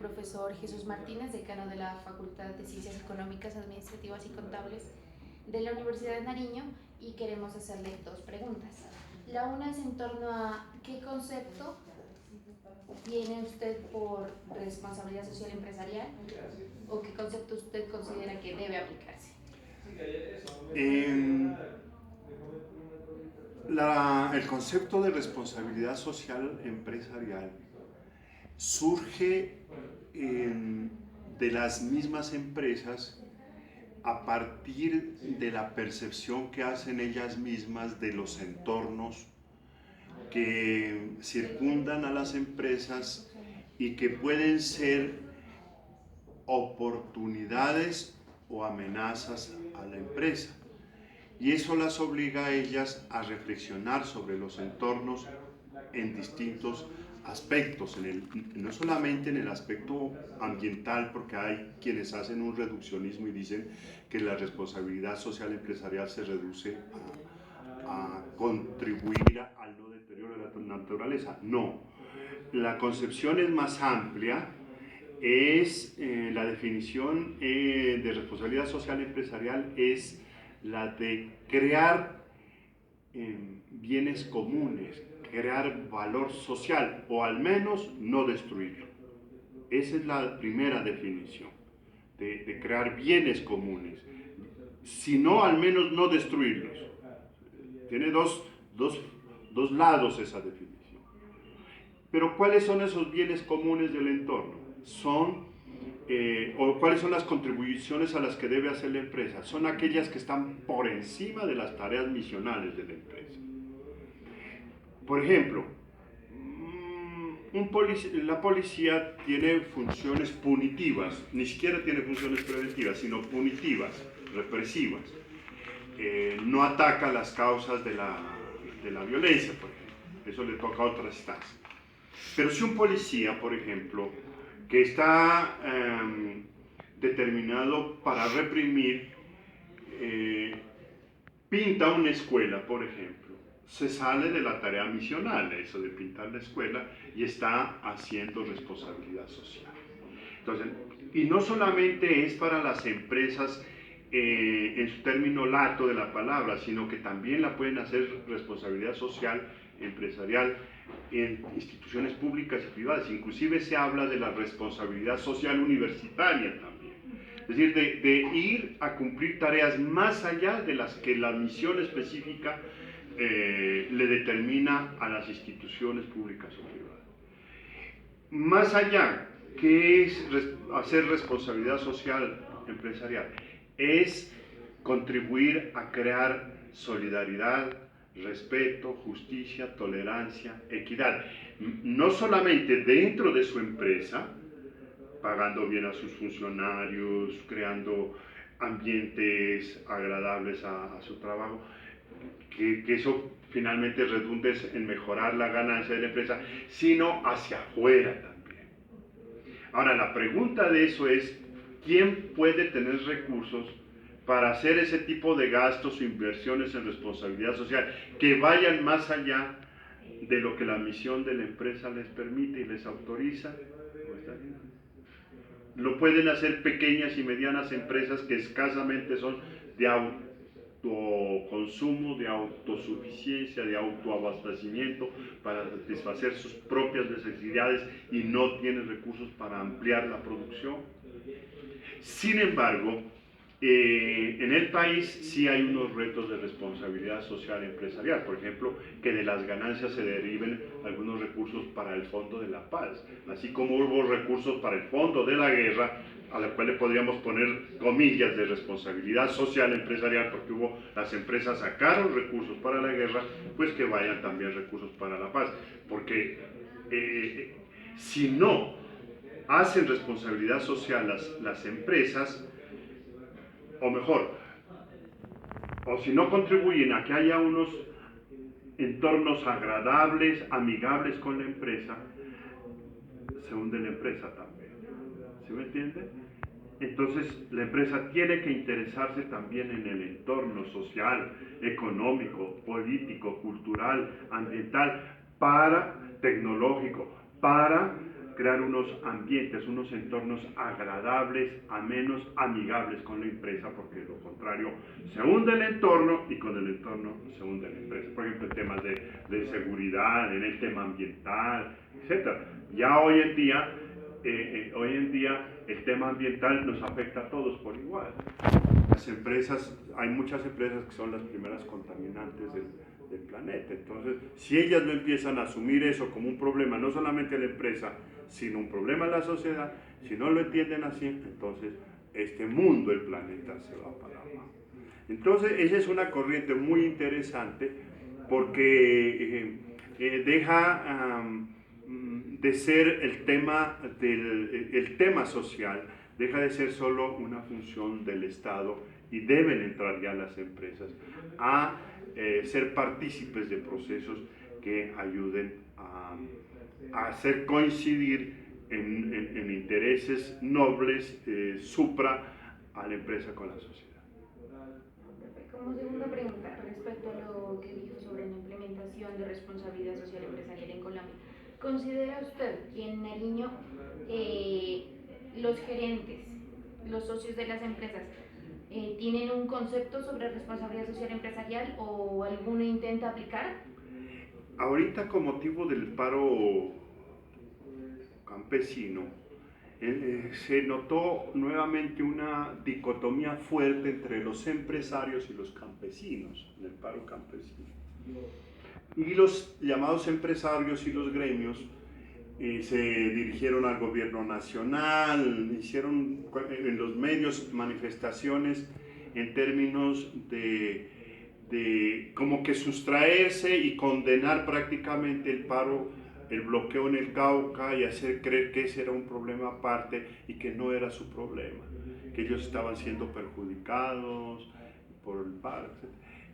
profesor Jesús Martínez, decano de la Facultad de Ciencias Económicas, Administrativas y Contables de la Universidad de Nariño, y queremos hacerle dos preguntas. La una es en torno a qué concepto tiene usted por responsabilidad social empresarial o qué concepto usted considera que debe aplicarse. El concepto de responsabilidad social empresarial surge de las mismas empresas a partir de la percepción que hacen ellas mismas de los entornos que circundan a las empresas y que pueden ser oportunidades o amenazas a la empresa. Y eso las obliga a ellas a reflexionar sobre los entornos en distintos aspectos, no solamente en el aspecto ambiental, porque hay quienes hacen un reduccionismo y dicen que la responsabilidad social empresarial se reduce a contribuir al no deterioro de la naturaleza. No, la concepción es más amplia. La definición de responsabilidad social empresarial es la de crear bienes comunes, crear valor social, o al menos no destruirlo. Esa es la primera definición, de crear bienes comunes, sino al menos no destruirlos. Tiene dos lados esa definición. Pero ¿cuáles son esos bienes comunes del entorno? O cuáles son las contribuciones a las que debe hacer la empresa. Son aquellas que están por encima de las tareas misionales de la empresa. Por ejemplo, la policía tiene funciones punitivas, ni siquiera tiene funciones preventivas, sino punitivas, represivas. No ataca las causas de la violencia, por ejemplo. Eso le toca a otras instancias. Pero si un policía, por ejemplo, que está determinado para reprimir, pinta una escuela, por ejemplo, se sale de la tarea misional, eso de pintar la escuela, y está haciendo responsabilidad social. Entonces, y no solamente es para las empresas en su término lato de la palabra, sino que también la pueden hacer responsabilidad social empresarial en instituciones públicas y privadas. Inclusive se habla de la responsabilidad social universitaria también. Es decir, de ir a cumplir tareas más allá de las que la misión específica le determina a las instituciones públicas o privadas. Más allá, ¿qué es hacer responsabilidad social empresarial? Es contribuir a crear solidaridad, respeto, justicia, tolerancia, equidad. No solamente dentro de su empresa, pagando bien a sus funcionarios, creando ambientes agradables a su trabajo, que eso finalmente redunde en mejorar la ganancia de la empresa, sino hacia afuera también. Ahora, la pregunta de eso es, ¿quién puede tener recursos para hacer ese tipo de gastos o inversiones en responsabilidad social que vayan más allá de lo que la misión de la empresa les permite y les autoriza? Lo pueden hacer pequeñas y medianas empresas que escasamente son de autoconsumo, de autosuficiencia, de autoabastecimiento para satisfacer sus propias necesidades y no tienen recursos para ampliar la producción. Sin embargo, en el país sí hay unos retos de responsabilidad social empresarial, por ejemplo, que de las ganancias se deriven algunos recursos para el Fondo de la Paz, así como hubo recursos para el Fondo de la Guerra, a la cual le podríamos poner comillas de responsabilidad social empresarial, porque las empresas sacaron recursos para la guerra, pues que vayan también recursos para la paz, porque si no hacen responsabilidad social las empresas, o mejor, o si no contribuyen a que haya unos entornos agradables, amigables con la empresa, se hunde la empresa también. ¿Sí me entiende? Entonces, la empresa tiene que interesarse también en el entorno social, económico, político, cultural, ambiental, tecnológico, para crear unos ambientes, unos entornos agradables, amenos, amigables con la empresa, porque de lo contrario se hunde el entorno y con el entorno se hunde la empresa. Por ejemplo, en temas de seguridad, en el tema ambiental, etc. Ya hoy en día el tema ambiental nos afecta a todos por igual. Las empresas, hay muchas empresas que son las primeras contaminantes del planeta. Entonces, si ellas no empiezan a asumir eso como un problema, no solamente la empresa, sino un problema en la sociedad, si no lo entienden así, entonces este mundo, el planeta, se va para abajo. Entonces, esa es una corriente muy interesante porque deja de ser el tema social, deja de ser solo una función del Estado y deben entrar ya las empresas a ser partícipes de procesos que ayuden a hacer coincidir en intereses nobles, supra a la empresa con la sociedad. Como segunda pregunta, respecto a lo que dijo sobre la implementación de responsabilidad social empresarial en Colombia, ¿considera usted que en Nariño los gerentes, los socios de las empresas, tienen un concepto sobre responsabilidad social empresarial o alguno intenta aplicar? Ahorita, con motivo del paro campesino, se notó nuevamente una dicotomía fuerte entre los empresarios y los campesinos en el paro campesino. Y los llamados empresarios y los gremios se dirigieron al gobierno nacional, hicieron en los medios manifestaciones en términos de como que sustraerse y condenar prácticamente el paro, el bloqueo en el Cauca, y hacer creer que ese era un problema aparte y que no era su problema, que ellos estaban siendo perjudicados por el paro, etc.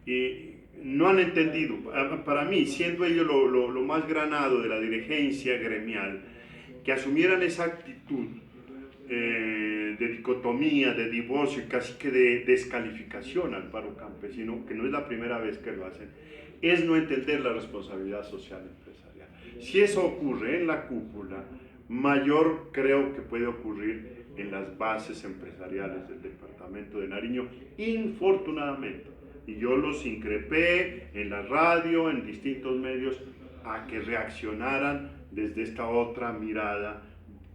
Y no han entendido, para mí, siendo ellos lo más granado de la dirigencia gremial, que asumieran esa actitud de dicotomía, de divorcio y casi que de descalificación al paro campesino, que no es la primera vez que lo hacen, es no entender la responsabilidad social empresarial. Si eso ocurre en la cúpula, mayor creo que puede ocurrir en las bases empresariales del departamento de Nariño, infortunadamente. Y yo los increpé en la radio, en distintos medios, a que reaccionaran desde esta otra mirada,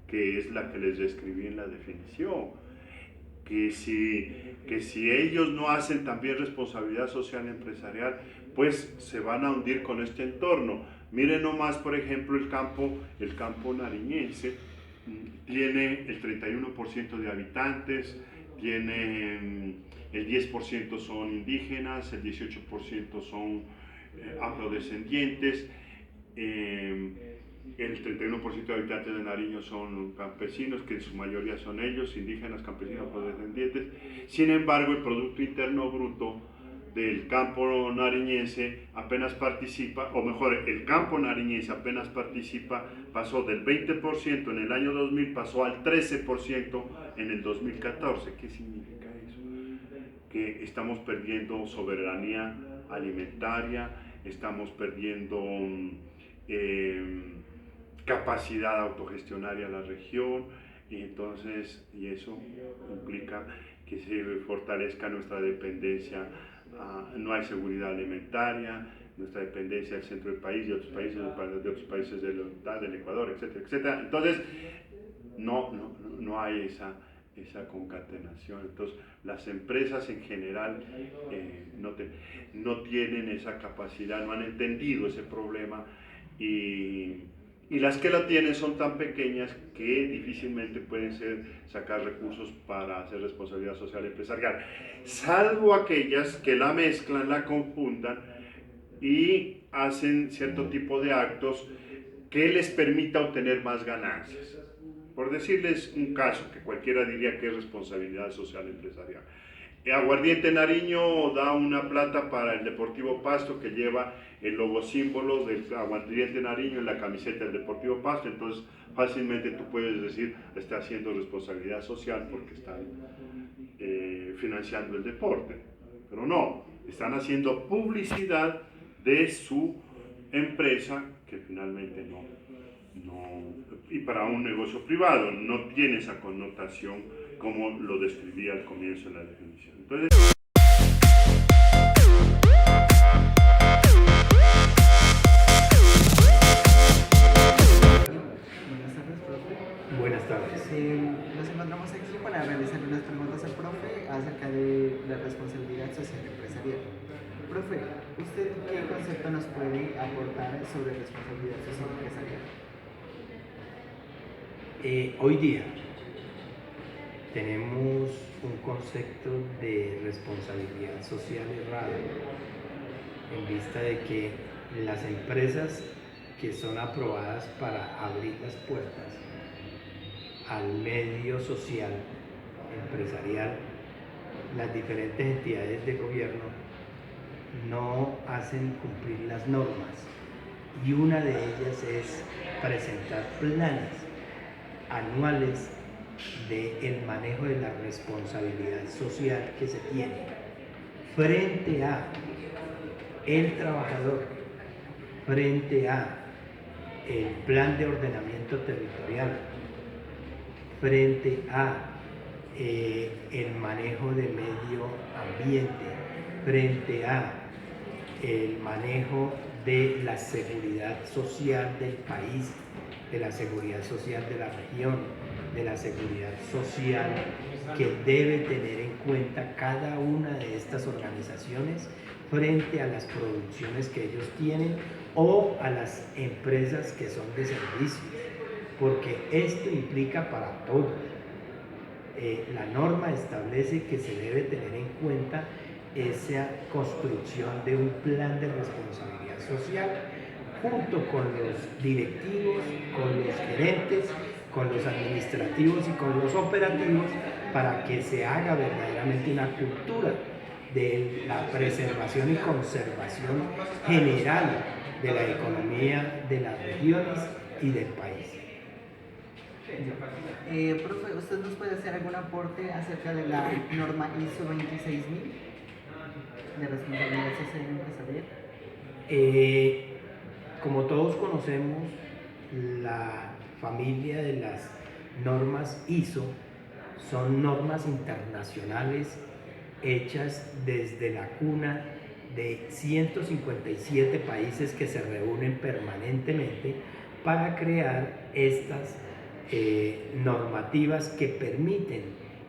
que es la que les describí en la definición. Que si ellos no hacen también responsabilidad social empresarial, pues se van a hundir con este entorno. Miren nomás, por ejemplo, el campo nariñense tiene el 31% de habitantes, tiene el 10% son indígenas, el 18% son afrodescendientes, el 31% de habitantes de Nariño son campesinos, que en su mayoría son ellos, indígenas, campesinos, afrodescendientes. Sin embargo, el Producto Interno Bruto del campo nariñense apenas participa, o mejor, el campo nariñense apenas participa, pasó del 20% en el año 2000, pasó al 13% en el 2014. ¿Qué significa eso? Que estamos perdiendo soberanía alimentaria, estamos perdiendo capacidad autogestionaria a la región, y eso implica que se fortalezca nuestra dependencia, no hay seguridad alimentaria, nuestra dependencia del centro del país y otros países del Ecuador, etcétera, etcétera. Entonces, no hay esa concatenación. Entonces, las empresas en general no tienen esa capacidad, no han entendido ese problema, y las que la tienen son tan pequeñas que difícilmente pueden sacar recursos para hacer responsabilidad social empresarial, salvo aquellas que la mezclan, la conjuntan y hacen cierto tipo de actos que les permita obtener más ganancias. Por decirles un caso que cualquiera diría que es responsabilidad social empresarial. Aguardiente Nariño da una plata para el Deportivo Pasto, que lleva el logo símbolo del Aguardiente Nariño en la camiseta del Deportivo Pasto. Entonces fácilmente tú puedes decir, está haciendo responsabilidad social porque están financiando el deporte, pero no, están haciendo publicidad de su empresa, que finalmente y para un negocio privado no tiene esa connotación como lo describía al comienzo de la definición. Entonces, buenas tardes. Nos encontramos aquí para realizar unas preguntas al profe acerca de la responsabilidad social empresarial. Profe, ¿usted qué concepto nos puede aportar sobre responsabilidad social empresarial? Hoy día tenemos un concepto de responsabilidad social errado en vista de que las empresas que son aprobadas para abrir las puertas al medio social, empresarial, las diferentes entidades de gobierno no hacen cumplir las normas y una de ellas es presentar planes anuales del manejo de la responsabilidad social que se tiene frente a el trabajador, frente a el plan de ordenamiento territorial, frente a el manejo de medio ambiente, frente a el manejo de la seguridad social del país, de la seguridad social de la región, de la seguridad social que debe tener en cuenta cada una de estas organizaciones frente a las producciones que ellos tienen o a las empresas que son de servicios, porque esto implica para todos. La norma establece que se debe tener en cuenta esa construcción de un plan de responsabilidad social junto con los directivos, con los gerentes, con los administrativos y con los operativos para que se haga verdaderamente una cultura de la preservación y conservación general de la economía de las regiones y del país. Profe, ¿usted nos puede hacer algún aporte acerca de la norma ISO 26000 de responsabilidad social empresarial? Como todos conocemos, la familia de las normas ISO son normas internacionales hechas desde la cuna de 157 países que se reúnen permanentemente para crear estas normativas que permiten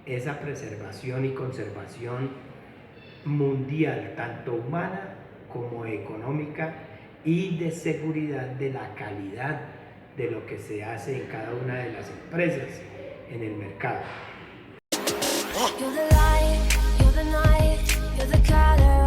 esa preservación y conservación mundial, tanto humana como económica y de seguridad de la calidad de lo que se hace en cada una de las empresas en el mercado. You're the light, you're the night, you're the color